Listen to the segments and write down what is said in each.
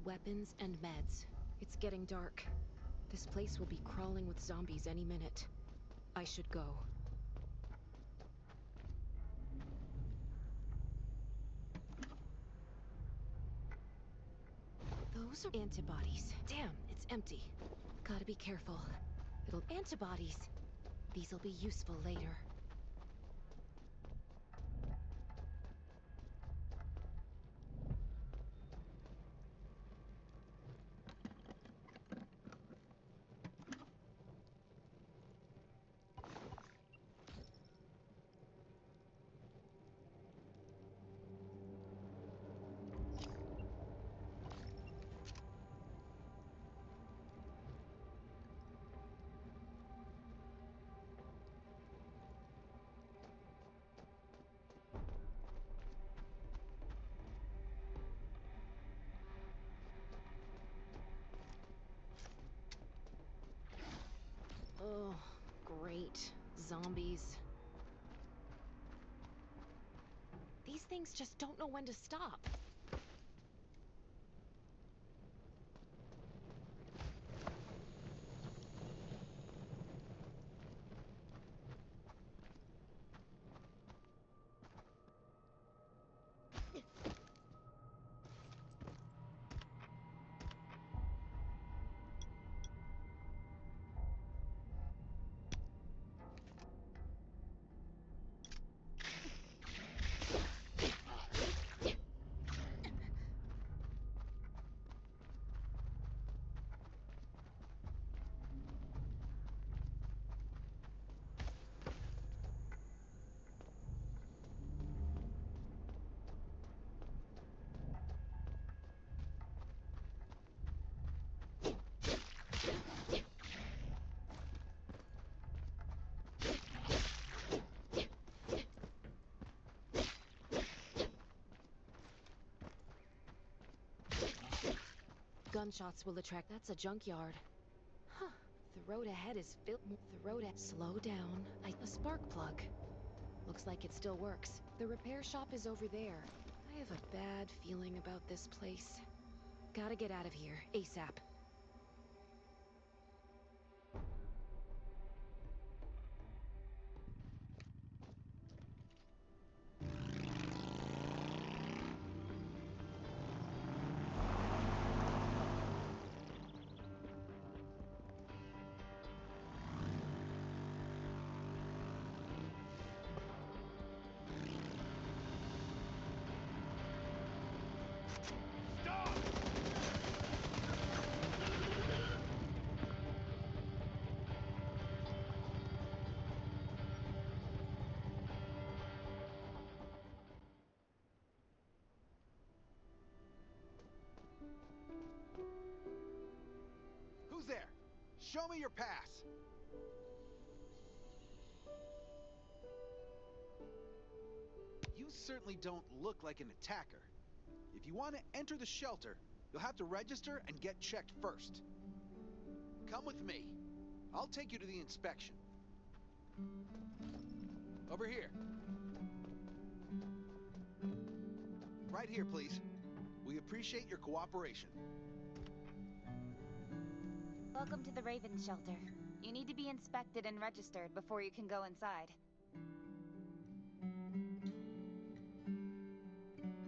weapons and meds. It's getting dark. This place will be crawling with zombies any minute. I should go. Those are antibodies. Damn, it's empty. Gotta be careful. Antibodies. These'll be useful later. Oh, great. Zombies. These things just don't know when to stop. Gunshots will attract. That's a junkyard. Huh. The road ahead is filled. Slow down. A spark plug. Looks like it still works. The repair shop is over there. I have a bad feeling about this place. Gotta get out of here, ASAP. Who's there? Show me your pass! You certainly don't look like an attacker. If you want to enter the shelter, you'll have to register and get checked first. Come with me. I'll take you to the inspection. Over here. Right here, please. We appreciate your cooperation. Welcome to the Raven Shelter. You need to be inspected and registered before you can go inside.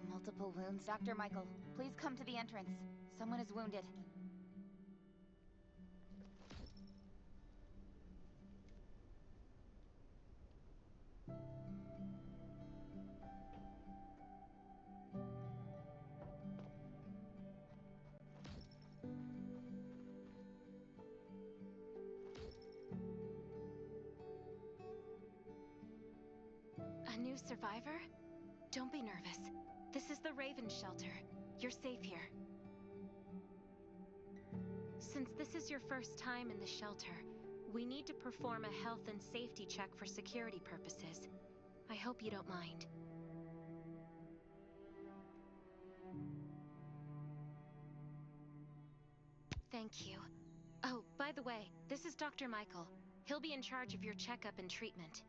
Multiple wounds. Dr. Michael, please come to the entrance. Someone is wounded. A new survivor? Don't be nervous. This is the Raven Shelter. You're safe here. Since this is your first time in the shelter, we need to perform a health and safety check for security purposes. I hope you don't mind. Thank you. Oh, by the way, this is Dr. Michael. He'll be in charge of your checkup and treatment.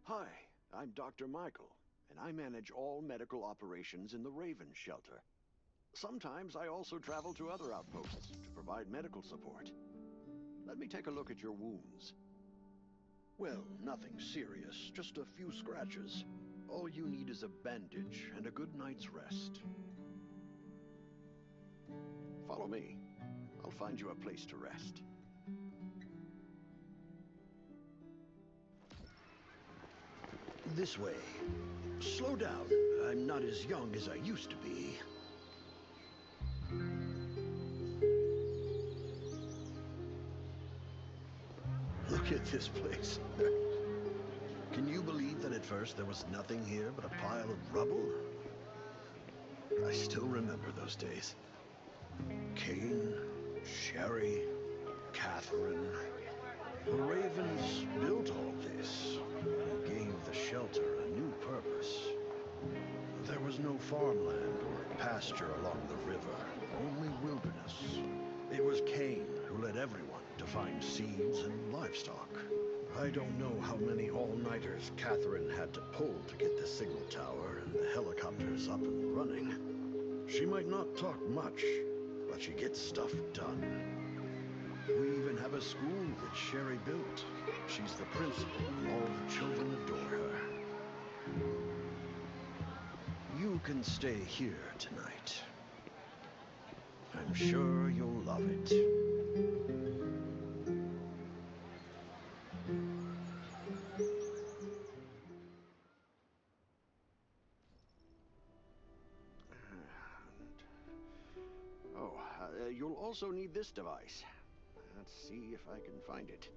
Hi, I'm Dr. Michael, and I manage all medical operations in the Raven Shelter. Sometimes I also travel to other outposts to provide medical support. Let me take a look at your wounds. Well, nothing serious, just a few scratches. All you need is a bandage and a good night's rest. Follow me. I'll find you a place to rest. This way. Slow down. I'm not as young as I used to be. Look at this place. Can you believe that at first there was nothing here but a pile of rubble? I still remember those days. Kane, Sherry, Catherine. The Ravens built all this and gave the shelter a new purpose. There was no farmland or pasture along the river, only wilderness. It was Kane who led everyone to find seeds and livestock. I don't know how many all-nighters Catherine had to pull to get the signal tower and the helicopters up and running. She might not talk much, but she gets stuff done. We even have a school that Sherry built. She's the principal, and all the children adore her. You can stay here tonight. I'm sure you'll love it. You'll also need this device. Let's see if I can find it.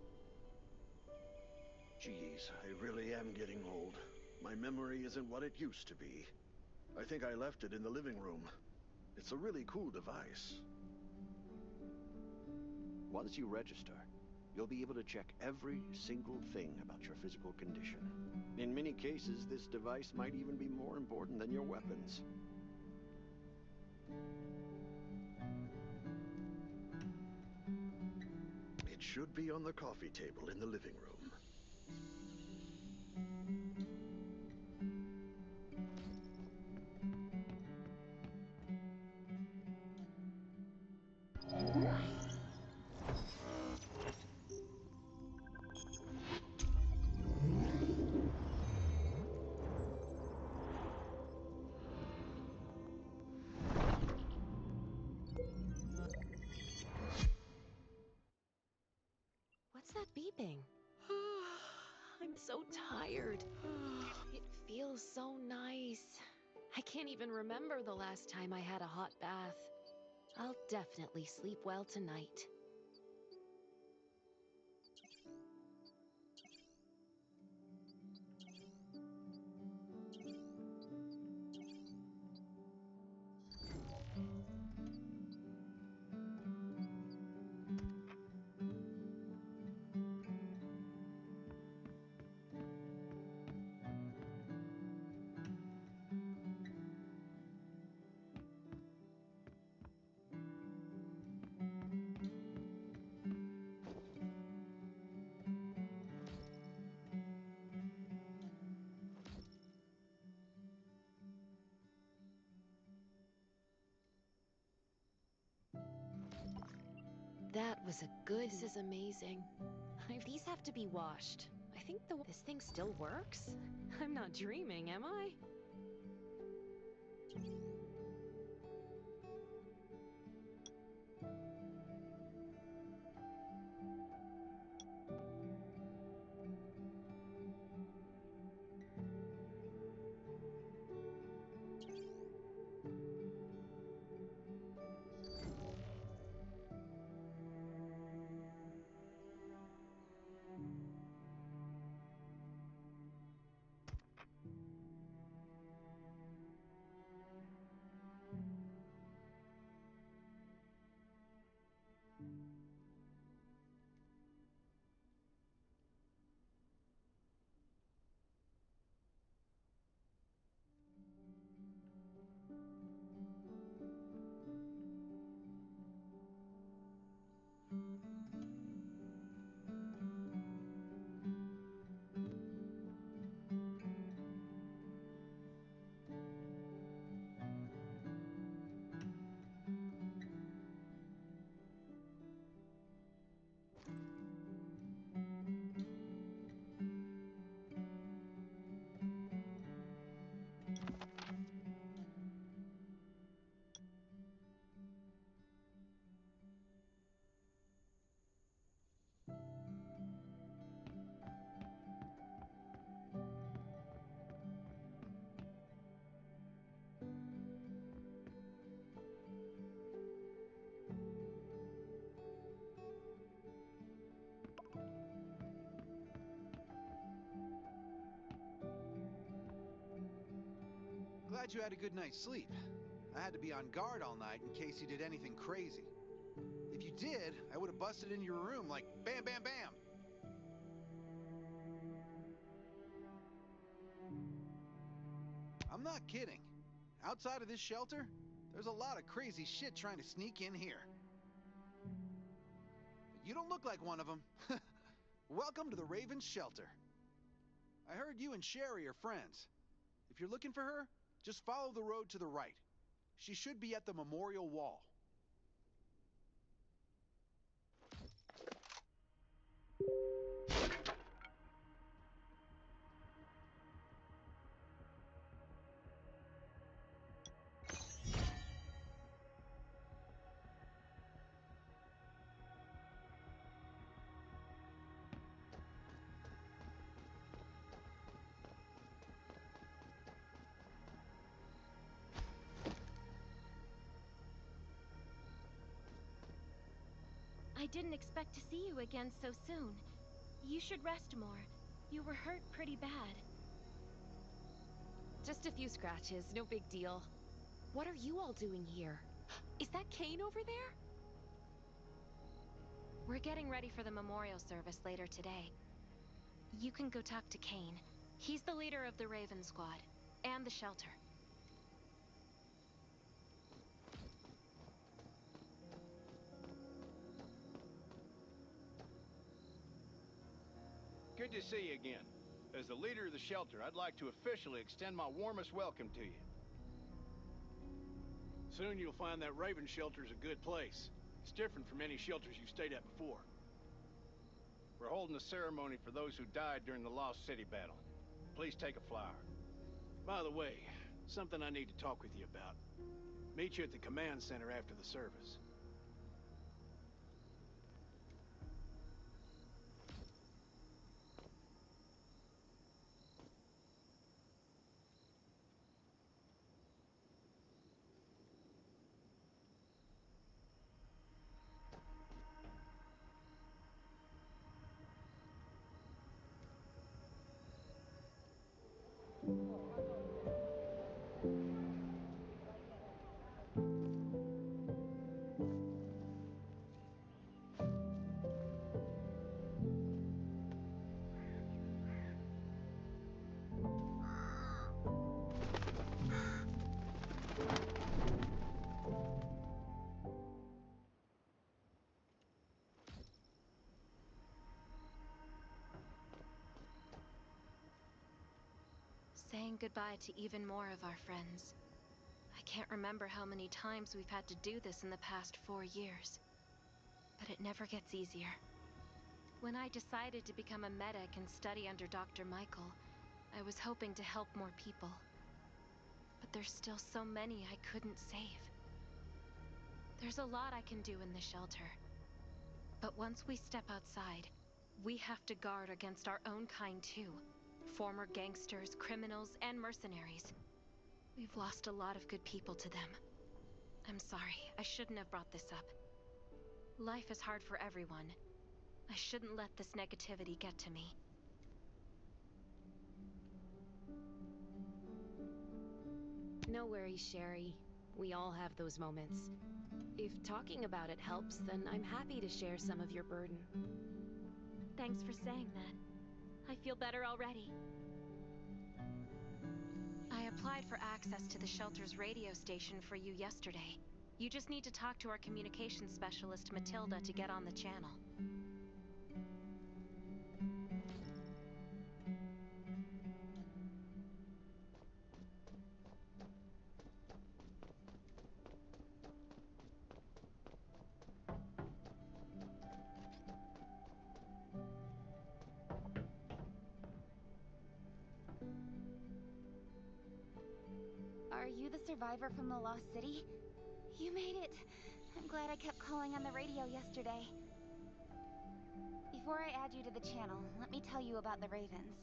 Geez, I really am getting old. My memory isn't what it used to be. I think I left it in the living room. It's a really cool device. Once you register, you'll be able to check every single thing about your physical condition. In many cases, this device might even be more important than your weapons. It should be on the coffee table in the living room. What's that beeping? I'm so tired. It feels so nice. I can't even remember the last time I had a hot bath. I'll definitely sleep well tonight. That was a good... This is amazing. These have to be washed. I think this thing still works? I'm not dreaming, am I? glad you had a good night's sleep. I had to be on guard all night in case you did anything crazy. If you did, I would have busted in your room like bam, bam, bam. I'm not kidding. Outside of this shelter, there's a lot of crazy shit trying to sneak in here. But you don't look like one of them. Welcome to the Raven's Shelter. I heard you and Sherry are friends. If you're looking for her, just follow the road to the right. She should be at the memorial wall. I didn't expect to see you again so soon. You should rest more. You were hurt pretty bad. Just a few scratches, no big deal. What are you all doing here? Is that Kane over there? We're getting ready for the memorial service later today. You can go talk to Kane. He's the leader of the Raven Squad, and the shelter. Good to see you again. As the leader of the shelter, I'd like to officially extend my warmest welcome to you. Soon you'll find that Raven Shelter's a good place. It's different from any shelters you've stayed at before. We're holding a ceremony for those who died during the Lost City battle. Please take a flower. By the way, something I need to talk with you about. Meet you at the command center after the service. Saying goodbye to even more of our friends. I can't remember how many times we've had to do this in the past 4 years. But it never gets easier. When I decided to become a medic and study under Dr. Michael, I was hoping to help more people. But there's still so many I couldn't save. There's a lot I can do in the shelter. But once we step outside, we have to guard against our own kind too. Former gangsters, criminals, and mercenaries. We've lost a lot of good people to them. I'm sorry, I shouldn't have brought this up. Life is hard for everyone. I shouldn't let this negativity get to me. No worries, Sherry. We all have those moments. If talking about it helps, then I'm happy to share some of your burden. Thanks for saying that. I feel better already. I applied for access to the shelter's radio station for you yesterday. You just need to talk to our communications specialist, Matilda, to get on the channel. Are you the survivor from the Lost City? You made it! I'm glad I kept calling on the radio yesterday. Before I add you to the channel, let me tell you about the Ravens.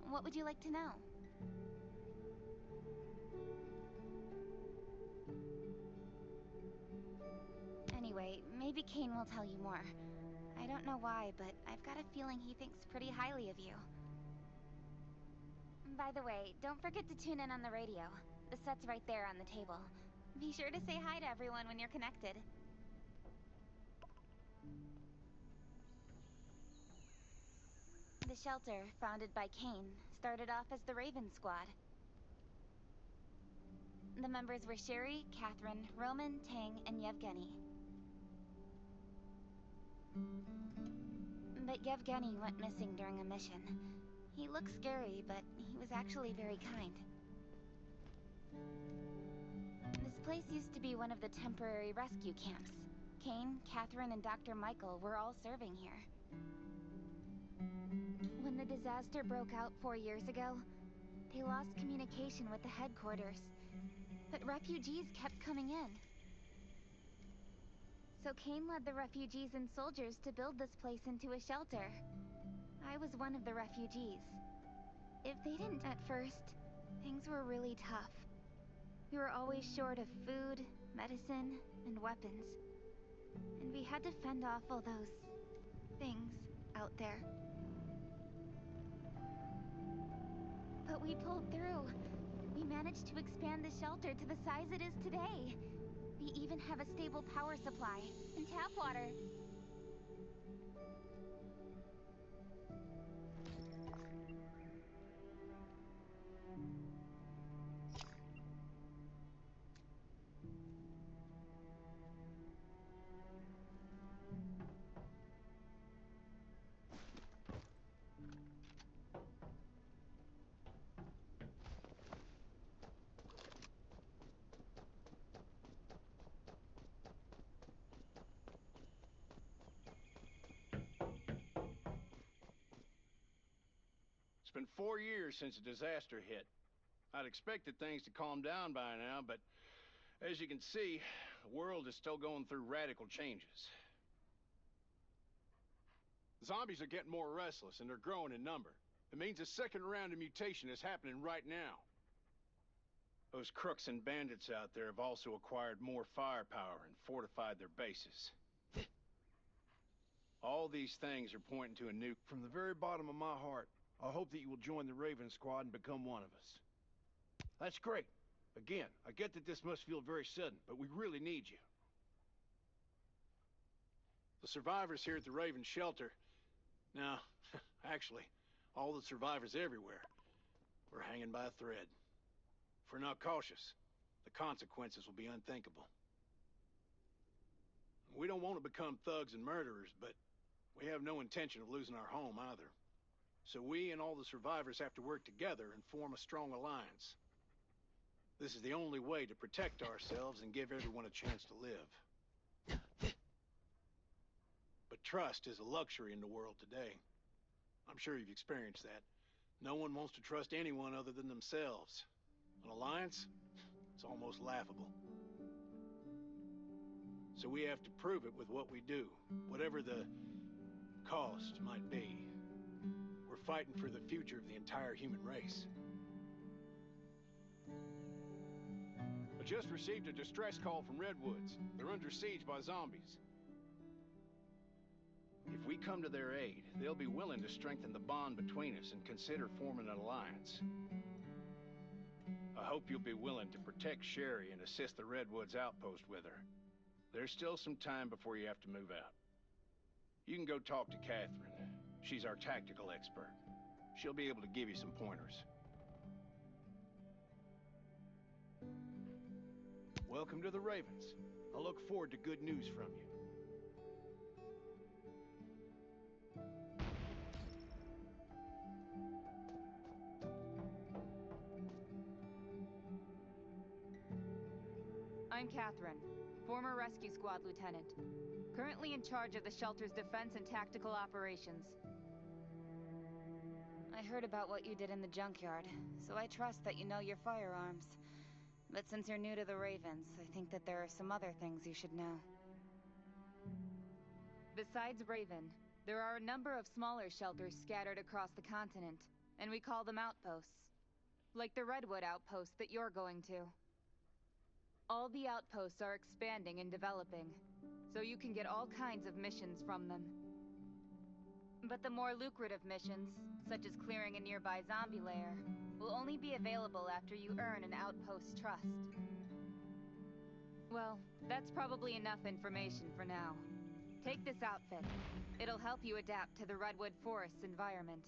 What would you like to know? Anyway, maybe Kane will tell you more. I don't know why, but I've got a feeling he thinks pretty highly of you. By the way, don't forget to tune in on the radio. The set's right there on the table. Be sure to say hi to everyone when you're connected. The shelter, founded by Kane, started off as the Raven Squad. The members were Sherry, Catherine, Roman, Tang, and Yevgeny. But Yevgeny went missing during a mission. He looked scary, but he was actually very kind. This place used to be one of the temporary rescue camps. Kane, Catherine, and Dr. Michael were all serving here. When the disaster broke out 4 years ago, they lost communication with the headquarters. But refugees kept coming in. So Kane led the refugees and soldiers to build this place into a shelter. I was one of the refugees. If they didn't at first, things were really tough. We were always short of food, medicine, and weapons. And we had to fend off all those things out there. But we pulled through. We managed to expand the shelter to the size it is today. We even have a stable power supply and tap water. It's been 4 years since the disaster hit. I'd expected things to calm down by now, but as you can see, the world is still going through radical changes. Zombies are getting more restless, and they're growing in number. It means a second round of mutation is happening right now. Those crooks and bandits out there have also acquired more firepower and fortified their bases. All these things are pointing to a new... From the very bottom of my heart, I hope that you will join the Raven Squad and become one of us. That's great. Again, I get that this must feel very sudden, but we really need you. The survivors here at the Raven Shelter... Now, actually, all the survivors everywhere. We're hanging by a thread. If we're not cautious, the consequences will be unthinkable. We don't want to become thugs and murderers, but we have no intention of losing our home either. So we and all the survivors have to work together and form a strong alliance. This is the only way to protect ourselves and give everyone a chance to live. But trust is a luxury in the world today. I'm sure you've experienced that. No one wants to trust anyone other than themselves. An alliance? It's almost laughable. So we have to prove it with what we do, whatever the cost might be. We're fighting for the future of the entire human race. I just received a distress call from Redwoods. They're under siege by zombies. If we come to their aid, they'll be willing to strengthen the bond between us and consider forming an alliance. I hope you'll be willing to protect Sherry and assist the Redwoods outpost with her. There's still some time before you have to move out. You can go talk to Catherine. She's our tactical expert. She'll be able to give you some pointers. Welcome to the Ravens. I look forward to good news from you. I'm Catherine, former Rescue Squad lieutenant. Currently in charge of the shelter's defense and tactical operations. I heard about what you did in the junkyard, so I trust that you know your firearms. But since you're new to the Ravens, I think that there are some other things you should know. Besides Raven, there are a number of smaller shelters scattered across the continent, and we call them outposts. Like the Redwood outpost that you're going to. All the outposts are expanding and developing, so you can get all kinds of missions from them. But the more lucrative missions, such as clearing a nearby zombie lair, will only be available after you earn an outpost trust. Well, that's probably enough information for now. Take this outfit. It'll help you adapt to the Redwood Forest's environment.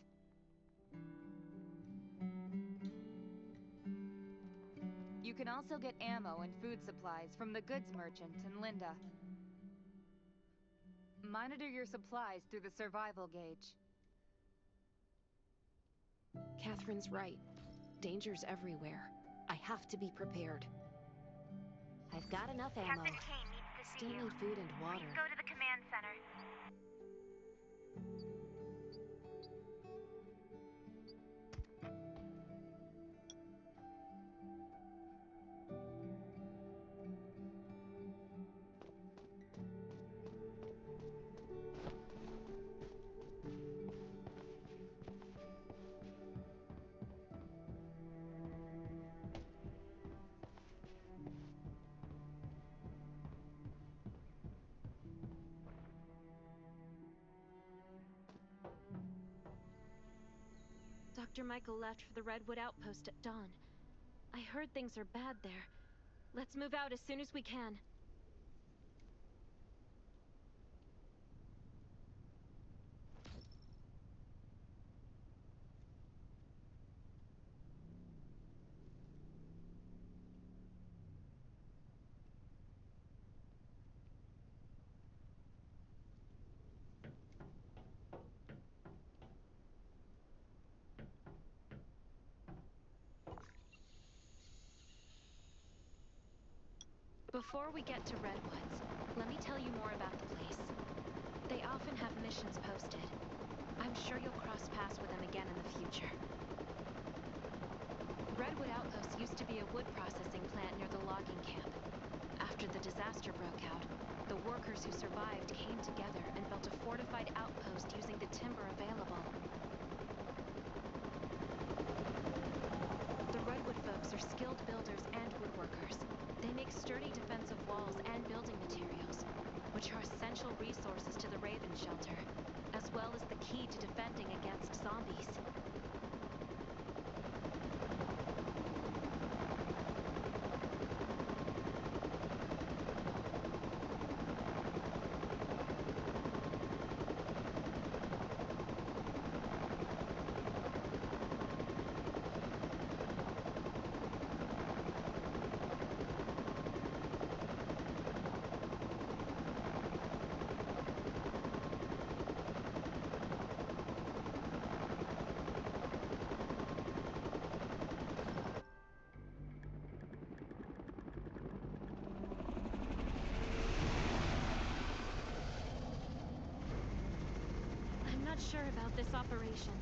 You can also get ammo and food supplies from the goods merchant in Linda. Monitor your supplies through the survival gauge. Catherine's right. Danger's everywhere. I have to be prepared. I've got enough ammo. Captain Kane needs to see Still you. need food and water. Please go to the command center. Dr. Michael left for the Redwood Outpost at dawn. I heard things are bad there. Let's move out as soon as we can. Before we get to Redwoods, let me tell you more about the place. They often have missions posted. I'm sure you'll cross paths with them again in the future. Redwood Outpost used to be a wood processing plant near the logging camp. After the disaster broke out, the workers who survived came together and built a fortified outpost using the timber available. The Redwood folks are skilled builders and woodworkers. They make sturdy defensive walls and building materials, which are essential resources to the Raven Shelter, as well as the key to defending against zombies. I'm not sure about this operation.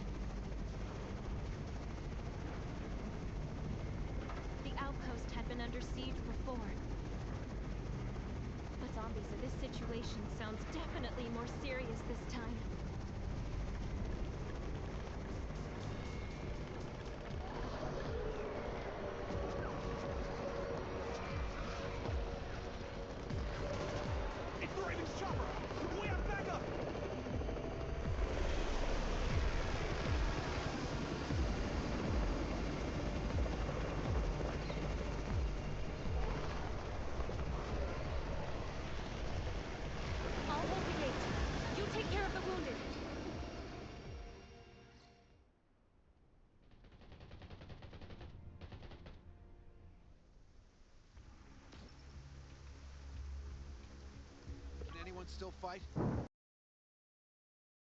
The outpost had been under siege before. But zombies in this situation sounds definitely more serious this time. It's the Raven's chopper! We have backup! I'll hold the gate. You take care of the wounded. Can anyone still fight?